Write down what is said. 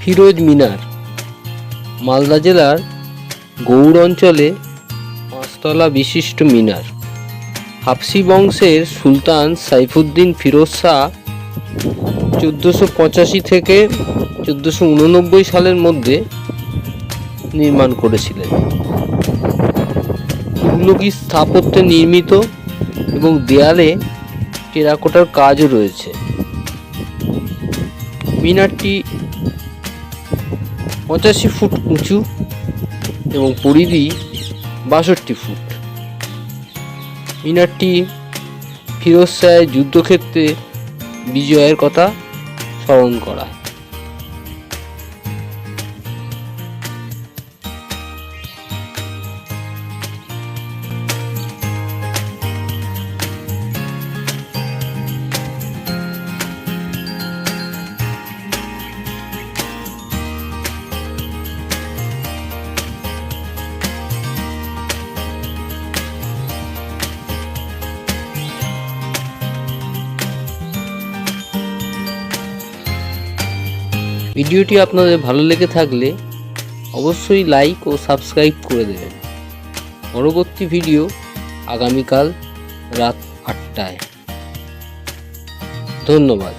ফিরোজ মিনার মালদা জেলার গৌড় অঞ্চলে পাঁচতলা বিশিষ্ট মিনার। হাবশি বংশের সুলতান সাইফুদ্দিন ফিরোজ শাহ 1485 থেকে 1489 সালের মধ্যে নির্মাণ করেছিলেন। তুগলকি স্থাপত্যে নির্মিত এবং দেয়ালে টেরাকোটার কাজও রয়েছে। মিনারটি 85 ফুট উঁচু এবং পরিধি 62 ফুট। মিনারটি ফিরোজ শাহের যুদ্ধক্ষেত্রে বিজয়ের কথা স্মরণ করা। ভিডিওটি আপনাদের ভালো লেগে থাকলে অবশ্যই লাইক ও সাবস্ক্রাইব করে দেবেন। পরবর্তী ভিডিও আগামীকাল রাত 8টায়। ধন্যবাদ।